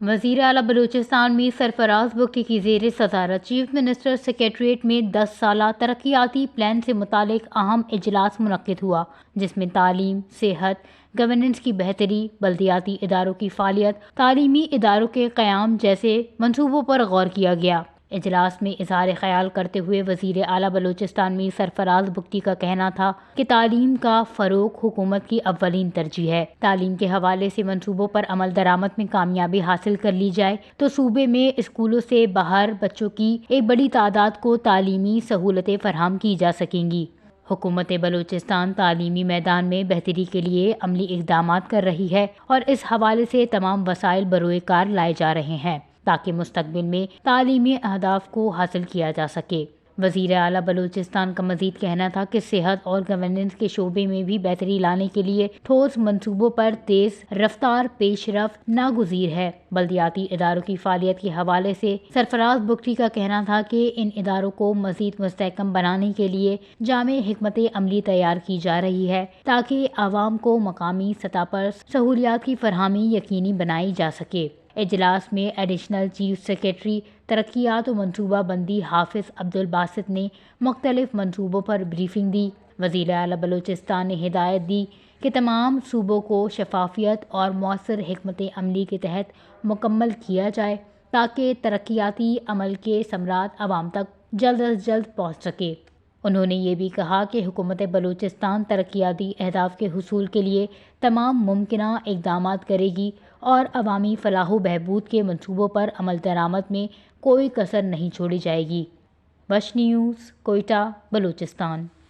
وزیر اعلیٰ بلوچستان میں سرفراز بگٹی کی زیر صدارت چیف منسٹر سیکریٹریٹ میں 10 سالہ ترقیاتی پلان سے متعلق اہم اجلاس منعقد ہوا، جس میں تعلیم، صحت، گورننس کی بہتری، بلدیاتی اداروں کی فعالیت، تعلیمی اداروں کے قیام جیسے منصوبوں پر غور کیا گیا۔ اجلاس میں اظہار خیال کرتے ہوئے وزیر اعلیٰ بلوچستان میں سرفراز بگٹی کا کہنا تھا کہ تعلیم کا فروغ حکومت کی اولین ترجیح ہے۔ تعلیم کے حوالے سے منصوبوں پر عمل درآمد میں کامیابی حاصل کر لی جائے تو صوبے میں اسکولوں سے باہر بچوں کی ایک بڑی تعداد کو تعلیمی سہولتیں فراہم کی جا سکیں گی۔ حکومت بلوچستان تعلیمی میدان میں بہتری کے لیے عملی اقدامات کر رہی ہے اور اس حوالے سے تمام وسائل بروئے کار لائے جا رہے ہیں تاکہ مستقبل میں تعلیمی اہداف کو حاصل کیا جا سکے۔ وزیر اعلیٰ بلوچستان کا مزید کہنا تھا کہ صحت اور گورننس کے شعبے میں بھی بہتری لانے کے لیے ٹھوس منصوبوں پر تیز رفتار پیش رفت ناگزیر ہے۔ بلدیاتی اداروں کی فعالیت کے حوالے سے سرفراز بگٹی کا کہنا تھا کہ ان اداروں کو مزید مستحکم بنانے کے لیے جامع حکمت عملی تیار کی جا رہی ہے تاکہ عوام کو مقامی سطح پر سہولیات کی فراہمی یقینی بنائی جا سکے۔ اجلاس میں ایڈیشنل چیف سیکریٹری ترقیات و منصوبہ بندی حافظ عبدالباسط نے مختلف منصوبوں پر بریفنگ دی۔ وزیر اعلیٰ بلوچستان نے ہدایت دی کہ تمام صوبوں کو شفافیت اور مؤثر حکمت عملی کے تحت مکمل کیا جائے تاکہ ترقیاتی عمل کے ثمرات عوام تک جلد از جلد پہنچ سکے۔ انہوں نے یہ بھی کہا کہ حکومت بلوچستان ترقیاتی اہداف کے حصول کے لیے تمام ممکنہ اقدامات کرے گی اور عوامی فلاح و بہبود کے منصوبوں پر عمل درآمد میں کوئی کسر نہیں چھوڑی جائے گی۔ وش نیوز، کوئٹہ، بلوچستان۔